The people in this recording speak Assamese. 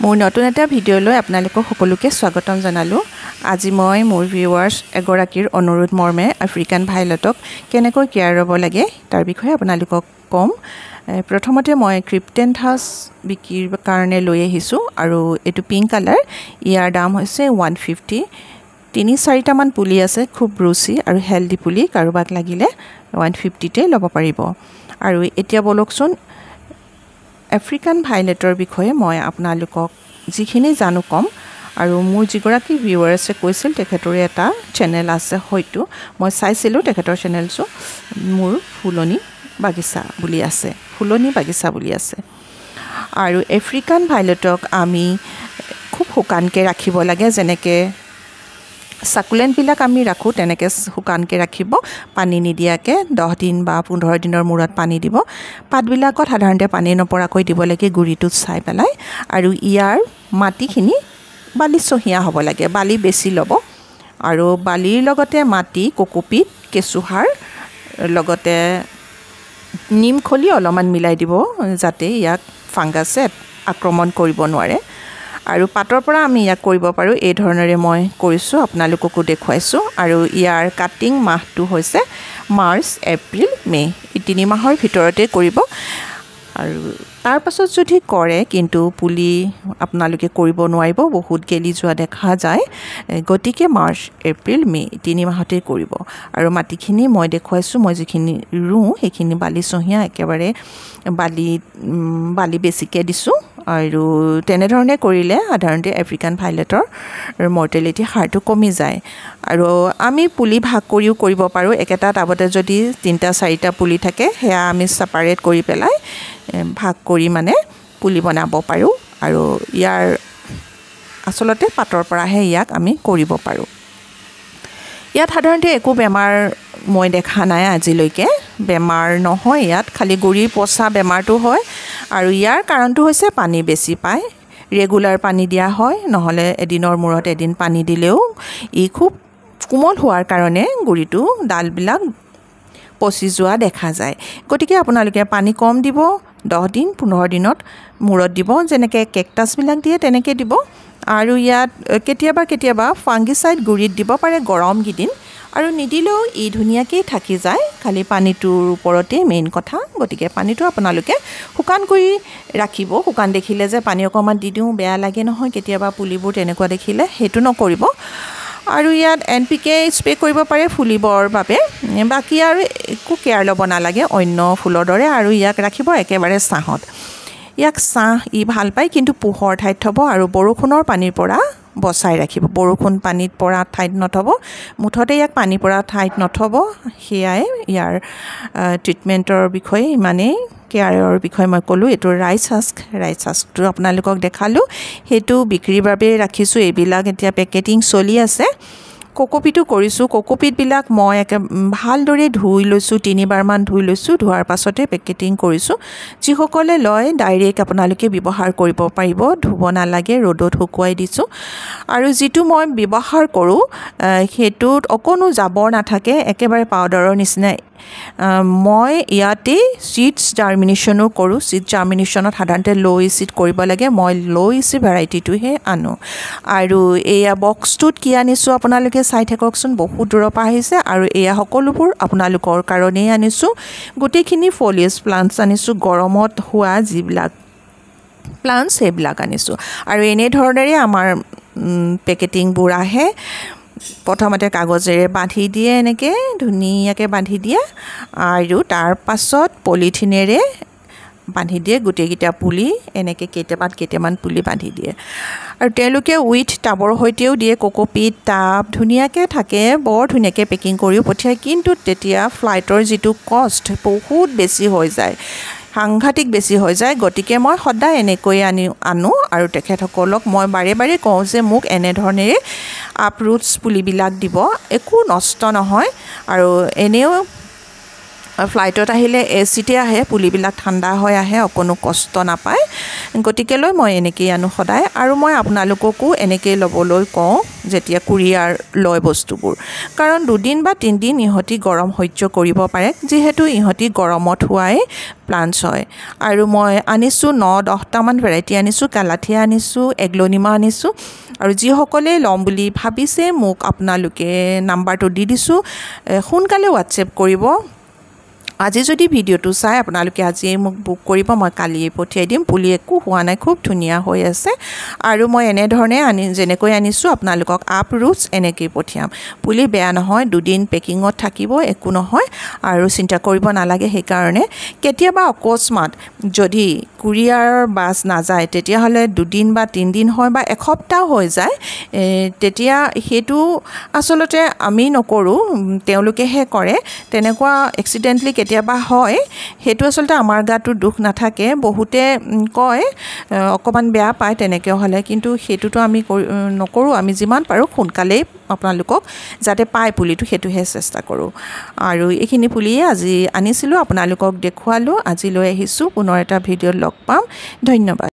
মোৰ নতুন এটা ভিডিঅ'লৈ আপোনালোকক সকলোকে স্বাগতম জনালোঁ। আজি মই মোৰ ভিউৱাৰ্ছ এগৰাকীৰ অনুৰোধ মৰ্মে আফ্ৰিকান ভাইলটক কেনেকৈ কেয়াৰ ল'ব লাগে তাৰ বিষয়ে আপোনালোকক ক'ম। প্ৰথমতে মই ক্ৰিপ্টেন হাউচ বিক্ৰীৰ কাৰণে লৈ আহিছোঁ আৰু এইটো পিংক কালাৰ। ইয়াৰ দাম হৈছে 150। 3-4টামান পুলি আছে, খুব ৰুচি আৰু হেল্ডি পুলি। কাৰোবাক লাগিলে 150তে ল'ব পাৰিব। আৰু এতিয়া বলকচোন আফ্ৰিকান ভাইলেটৰ বিষয়ে মই আপোনালোকক যিখিনি জানো ক'ম। আৰু মোৰ যিগৰাকী ভিউৱাৰ্ছে কৈছিল তেখেতৰে এটা চেনেল আছে, হয়তো মই চাইছিলোঁ তেখেতৰ চেনেলটো, মোৰ ফুলনি বাগিচা বুলি আছে। আৰু আফ্ৰিকান ভাইলেটক আমি খুব শুকানকৈ ৰাখিব লাগে, যেনেকৈ সাকুলেণ্টবিলাক আমি ৰাখোঁ তেনেকৈ শুকানকৈ ৰাখিব, পানী নিদিয়াকৈ। 10 দিন বা 15 দিনৰ মূৰত পানী দিব। পাতবিলাকত সাধাৰণতে পানী নপৰাকৈ দিব লাগে, গুৰিটোত চাই পেলাই। আৰু ইয়াৰ মাটিখিনি বালিচহীয়া হ'ব লাগে, বালি বেছি ল'ব। আৰু বালিৰ লগতে মাটি, ককোপিট, কেঁচুসাৰ, লগতে নিমখলি অলপমান মিলাই দিব, যাতে ইয়াক ফাংগাছে আক্ৰমণ কৰিব নোৱাৰে। আৰু পাতৰ পৰা আমি ইয়াক কৰিব পাৰোঁ। এই ধৰণেৰে মই কৰিছোঁ, আপোনালোককো দেখুৱাইছোঁ। আৰু ইয়াৰ কাটিং মাহটো হৈছে মাৰ্চ, এপ্ৰিল, মে'। এই 3 মাহৰ ভিতৰতে কৰিব। আৰু তাৰ পাছত যদি কৰে কিন্তু পুলি আপোনালোকে কৰিব নোৱাৰিব, বহুত গেলি যোৱা দেখা যায়। গতিকে মাৰ্চ, এপ্ৰিল, মে' 3 মাহতে কৰিব। আৰু মাটিখিনি মই দেখুৱাইছোঁ, মই যিখিনি ৰুওঁ সেইখিনি বালিচহীয়া, একেবাৰে বালি বেছিকৈ দিছোঁ। আৰু তেনেধৰণে কৰিলে সাধাৰণতে আফ্ৰিকান ভাইলেটৰ মৰ্টেলিটি হাৰটো কমি যায়। আৰু আমি পুলি ভাগ কৰিও কৰিব পাৰোঁ। একেটা টাবতে যদি 3-4টা পুলি থাকে, সেয়া আমি ছেপাৰেট কৰি পেলাই ভাগ কৰি মানে পুলি বনাব পাৰোঁ। আৰু ইয়াৰ আচলতে পাতৰ পৰাহে ইয়াক আমি কৰিব পাৰোঁ। ইয়াত সাধাৰণতে একো বেমাৰ মই দেখা নাই আজিলৈকে, বেমাৰ নহয় ইয়াত, খালি গুৰিৰ পচা বেমাৰটো হয়। আৰু ইয়াৰ কাৰণটো হৈছে পানী বেছি পায়, ৰেগুলাৰ পানী দিয়া হয়, নহ'লে এদিনৰ মূৰত এদিন পানী দিলেও ই খুব কোমল হোৱাৰ কাৰণে গুৰিটো ডালবিলাক পচি যোৱা দেখা যায়। গতিকে আপোনালোকে পানী কম দিব, 10 দিন 15 দিনত মূৰত দিব, যেনেকৈ কেকটাছবিলাক দিয়ে তেনেকৈ দিব। আৰু ইয়াত কেতিয়াবা ফাংগিচাইড গুৰিত দিব পাৰে গৰম কেইদিন, আৰু নিদিলেও ই ধুনীয়াকৈ থাকি যায়, খালি পানীটোৰ ওপৰতে মেইন কথা। গতিকে পানীটো আপোনালোকে শুকান কৰি ৰাখিব। শুকান দেখিলে যে পানী অকণমান দি দিওঁ বেয়া লাগে নহয়, কেতিয়াবা পুলিবোৰ তেনেকুৱা দেখিলে, সেইটো নকৰিব। আৰু ইয়াত NPK স্প্ৰে কৰিব পাৰে ফুলিবৰ বাবে। বাকী আৰু একো কেয়াৰ ল'ব নালাগে অন্য ফুলৰ দৰে। আৰু ইয়াক ৰাখিব একেবাৰে ছাঁত। ইয়াক ছাঁ ই ভাল পায়, কিন্তু পোহৰ ঠাইত থ'ব আৰু বৰষুণৰ পানীৰ পৰা বচাই ৰাখিব। বৰষুণ পানীত পৰা ঠাইত নথ'ব, মুঠতে ইয়াক পানী পৰা ঠাইত নথ'ব। সেয়াই ইয়াৰ ট্ৰিটমেণ্টৰ বিষয়ে, ইমানেই কেয়াৰৰ বিষয়ে মই ক'লোঁ। এইটো ৰাইচ হাস্কটো আপোনালোকক দেখালোঁ, সেইটো বিক্ৰীৰ বাবে ৰাখিছোঁ। এইবিলাক এতিয়া পেকেটিং চলি আছে। ককোপিটো কৰিছোঁ। ককোপিটবিলাক মই ভালদৰে ধুই লৈছোঁ, 3বাৰমান ধুই লৈছোঁ। ধোৱাৰ পাছতে পেকেটিং কৰিছোঁ। যিসকলে লয় ডাইৰেক্ট আপোনালোকে ব্যৱহাৰ কৰিব পাৰিব, ধুব নালাগে, ৰ'দত শুকুৱাই দিছোঁ। আৰু যিটো মই ব্যৱহাৰ কৰোঁ সেইটোত অকণো জাবৰ নাথাকে, একেবাৰে পাউডাৰৰ নিচিনা। মই ইয়াতে চিডছ জাৰ্মিনেশ্যনো কৰোঁ। চিড জাৰ্মিনেশ্যনত সাধাৰণতে ল' এচিড কৰিব লাগে, মই ল' এচিড ভেৰাইটিটোহে আনো। আৰু এয়া বক্সটোত কি আনিছোঁ আপোনালোকে চাই থাককচোন, বহুত দূৰৰ পৰা আহিছে। আৰু এয়া সকলোবোৰ আপোনালোকৰ কাৰণেই আনিছোঁ। গোটেইখিনি ফলিয়াছ প্লাণ্টছ আনিছোঁ, গৰমত হোৱা যিবিলাক প্লাণ্টছ সেইবিলাক আনিছোঁ। আৰু এনেধৰণেৰে আমাৰ পেকেটিংবোৰ আহে। প্ৰথমতে কাগজেৰে বান্ধি দিয়ে, এনেকৈ ধুনীয়াকৈ বান্ধি দিয়ে। আৰু তাৰ পাছত পলিথিনেৰে বান্ধি দিয়ে গোটেইকেইটা পুলি, এনেকৈ কেইটামান পুলি বান্ধি দিয়ে। আৰু তেওঁলোকে উইথ টাবৰ সৈতেও দিয়ে, ককোপিট টাব ধুনীয়াকৈ থাকে, বৰ ধুনীয়াকৈ পেকিং কৰিও পঠিয়ায়। কিন্তু তেতিয়া ফ্লাইটৰ যিটো কষ্ট বহুত বেছি হৈ যায়, সাংঘাতিক বেছি হৈ যায়। গতিকে মই সদায় এনেকৈ আনো। আৰু তেখেতসকলক মই বাৰে বাৰে কওঁ যে মোক এনেধৰণেৰে আপৰুটছ পুলিবিলাক দিব, একো নষ্ট নহয়। আৰু এনেও ফ্লাইটত আহিলে এচিতে আহে পুলিবিলাক ঠাণ্ডা হৈ আহে অকণো কষ্ট নাপায় গতিকেলৈ মই এনেকৈ আনো সদায় আৰু মই আপোনালোককো এনেকৈ ল'বলৈ কওঁ যেতিয়া কুৰিয়াৰ লয় বস্তুবোৰ কাৰণ 2 দিন বা 3 দিন ইহঁতি গৰম সহ্য কৰিব পাৰে যিহেতু ইহঁতি গৰমত হোৱাই প্লান্টছ হয় আৰু মই আনিছোঁ 9-10টামান ভেৰাইটি আনিছোঁ কালাথিয়া আনিছোঁ এগ্লনিমা আনিছোঁ আৰু যিসকলে ল'ম বুলি ভাবিছে মোক আপোনালোকে নাম্বাৰটো দি দিছোঁ সোনকালে হোৱাটছএপ কৰিব আজি যদি ভিডিঅ'টো চাই আপোনালোকে আজি মোক বুক কৰিব মই কালিয়ে পঠিয়াই দিম পুলি একো হোৱা নাই খুব ধুনীয়া হৈ আছে আৰু মই এনেধৰণে যেনেকৈ আনিছোঁ আপোনালোকক আপ ৰুটছ এনেকৈ পঠিয়াম পুলি বেয়া নহয় 2 দিন পেকিঙত থাকিব একো নহয় আৰু চিন্তা কৰিব নালাগে সেইকাৰণে কেতিয়াবা অকস্মাত যদি কুৰিয়াৰ বাছ নাযায় তেতিয়াহ'লে 2 দিন বা 3 দিন হয় বা এসপ্তাহ হৈ যায় তেতিয়া সেইটো আচলতে আমি নকৰোঁ তেওঁলোকেহে কৰে তেনেকুৱা এক্সিডেণ্টলি কেতিয়াবা হয় সেইটো আচলতে আমাৰ গাটো দুখ নাথাকে বহুতে কয় অকমান বেয়া পায় তেনেকৈ হ'লে কিন্তু সেইটোতো আমি নকৰোঁ আমি যিমান পাৰোঁ সোনকালেই আপোনালোকক যাতে পায় পুলিটো সেইটোহে চেষ্টা কৰোঁ আৰু এইখিনি পুলিয়ে আজি আনিছিলোঁ আপোনালোকক দেখুৱালোঁ আজি লৈ আহিছোঁ পুনৰ এটা ভিডিঅ'ত লগ পাম ধন্যবাদ